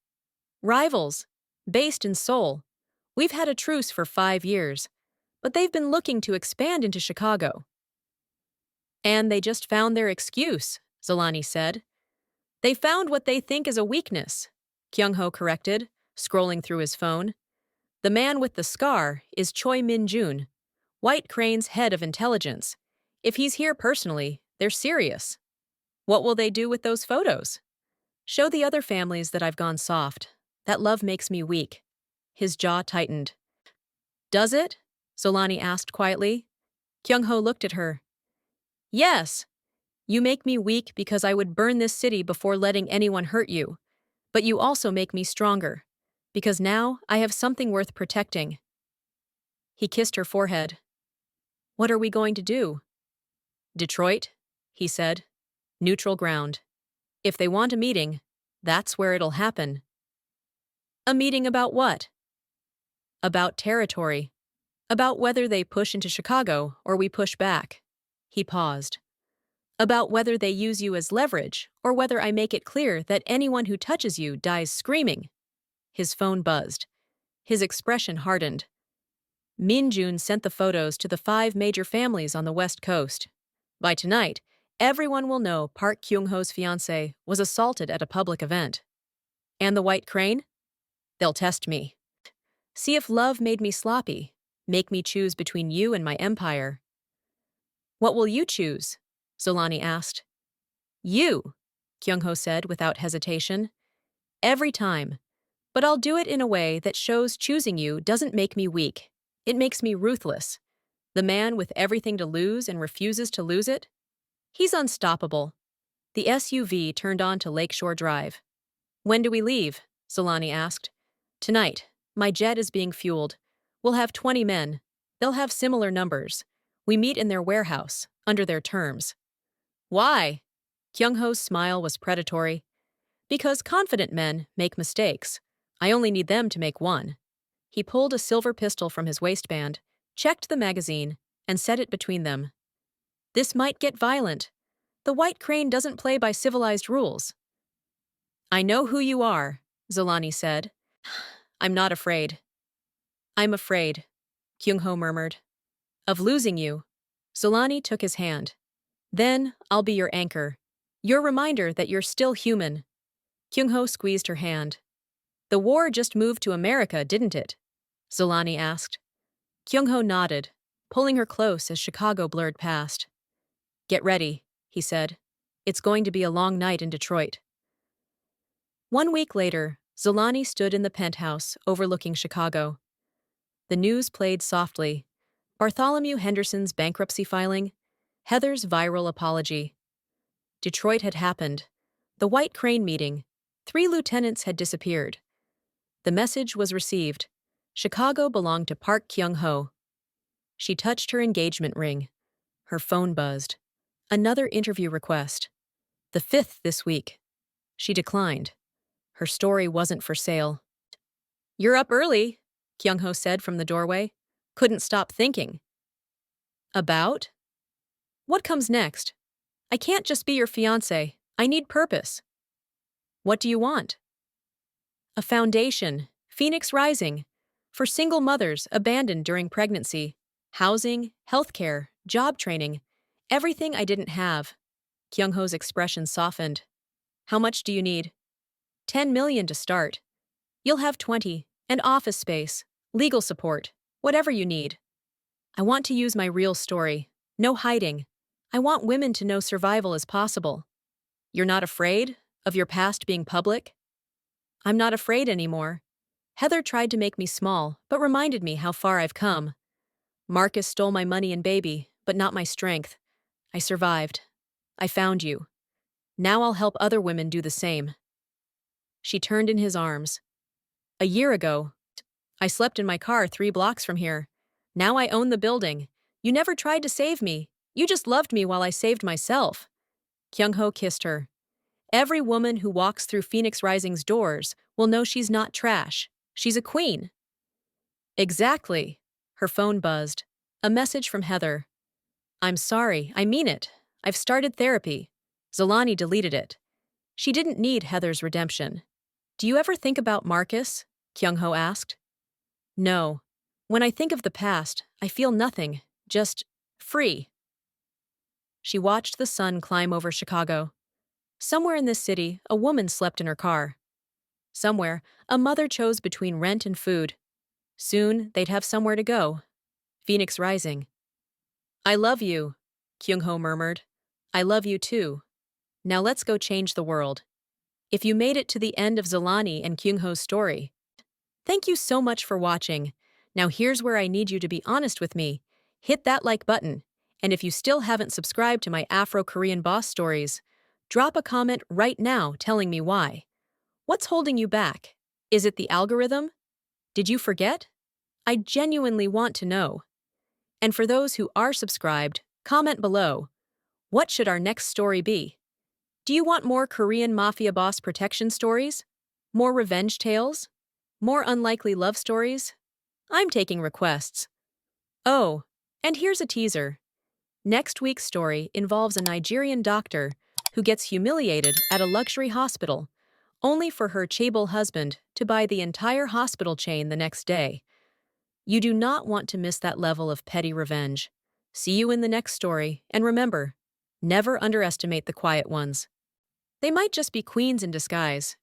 "Rivals. Based in Seoul. We've had a truce for 5 years, but they've been looking to expand into Chicago." "And they just found their excuse," Solani said. "They found what they think is a weakness," Kyung Ho corrected, scrolling through his phone. "The man with the scar is Choi Min-jun, White Crane's head of intelligence. If he's here personally, they're serious." "What will they do with those photos?" "Show the other families that I've gone soft. That love makes me weak." His jaw tightened. "Does it?" Solani asked quietly. Kyung Ho looked at her. "Yes. You make me weak because I would burn this city before letting anyone hurt you. But you also make me stronger, because now I have something worth protecting." He kissed her forehead. "What are we going to do?" "Detroit," he said. "Neutral ground. If they want a meeting, that's where it'll happen." "A meeting about what?" "About territory. About whether they push into Chicago or we push back." He paused. "About whether they use you as leverage or whether I make it clear that anyone who touches you dies screaming." His phone buzzed. His expression hardened. Min-jun sent the photos to the 5 major families on the West Coast. By tonight, everyone will know Park Kyung-ho's fiancé was assaulted at a public event. "And the White Crane?" "They'll test me. See if love made me sloppy. Make me choose between you and my empire." "What will you choose?" Solani asked. "You," Kyung Ho said without hesitation. "Every time. But I'll do it in a way that shows choosing you doesn't make me weak. It makes me ruthless. The man with everything to lose and refuses to lose it? He's unstoppable." The SUV turned onto Lakeshore Drive. "When do we leave?" Solani asked. "Tonight. My jet is being fueled. We'll have 20 men. They'll have similar numbers. We meet in their warehouse, under their terms." "Why?" Kyung Ho's smile was predatory. "Because confident men make mistakes. I only need them to make one." He pulled a silver pistol from his waistband, checked the magazine, and set it between them. "This might get violent. The White Crane doesn't play by civilized rules." "I know who you are," Solani said. "I'm not afraid." "I'm afraid," Kyung Ho murmured. "Of losing you." Solani took his hand. "Then I'll be your anchor. Your reminder that you're still human." Kyung Ho squeezed her hand. "The war just moved to America, didn't it?" Solani asked. Kyung Ho nodded, pulling her close as Chicago blurred past. "Get ready," he said. "It's going to be a long night in Detroit." 1 week later, Solani stood in the penthouse overlooking Chicago. The news played softly. Bartholomew Henderson's bankruptcy filing, Heather's viral apology. Detroit had happened. The White Crane meeting. 3 lieutenants had disappeared. The message was received. Chicago belonged to Park Kyung Ho. She touched her engagement ring. Her phone buzzed. Another interview request. The 5th this week. She declined. Her story wasn't for sale. "You're up early," Kyung Ho said from the doorway. "Couldn't stop thinking." "About?" "What comes next? I can't just be your fiancé. I need purpose." "What do you want?" "A foundation, Phoenix Rising, for single mothers abandoned during pregnancy. Housing, healthcare, job training, everything I didn't have." Kyung Ho's expression softened. "How much do you need?" 10 million to start. You'll have 20, and office space, legal support, whatever you need. I want to use my real story. No hiding. I want women to know survival is possible." "You're not afraid of your past being public?" "I'm not afraid anymore. Heather tried to make me small, but reminded me how far I've come. Marcus stole my money and baby, but not my strength. I survived. I found you. Now I'll help other women do the same. She turned in his arms. A year ago, I slept in my car 3 blocks from here. Now I own the building. You never tried to save me. You just loved me while I saved myself. Kyung Ho kissed her. Every woman who walks through Phoenix Rising's doors will know she's not trash. She's a queen. Exactly. Her phone buzzed. A message from Heather. I'm sorry, I mean it. I've started therapy. Solani deleted it. She didn't need Heather's redemption. Do you ever think about Marcus? Kyung Ho asked. No. When I think of the past, I feel nothing, just free. She watched the sun climb over Chicago. Somewhere in this city, a woman slept in her car. Somewhere, a mother chose between rent and food. Soon, they'd have somewhere to go. Phoenix Rising. I love you, Kyung Ho murmured. I love you too. Now let's go change the world. If you made it to the end of Solani and Kyung Ho's story, thank you so much for watching. Now here's where I need you to be honest with me. Hit that like button. And if you still haven't subscribed to my Afro-Korean boss stories, drop a comment right now telling me why. What's holding you back? Is it the algorithm? Did you forget? I genuinely want to know. And for those who are subscribed, comment below. What should our next story be? Do you want more Korean mafia boss protection stories? More revenge tales? More unlikely love stories? I'm taking requests. Oh, and here's a teaser. Next week's story involves a Nigerian doctor who gets humiliated at a luxury hospital, only for her chaebol husband to buy the entire hospital chain the next day. You do not want to miss that level of petty revenge. See you in the next story, and remember, never underestimate the quiet ones. They might just be queens in disguise.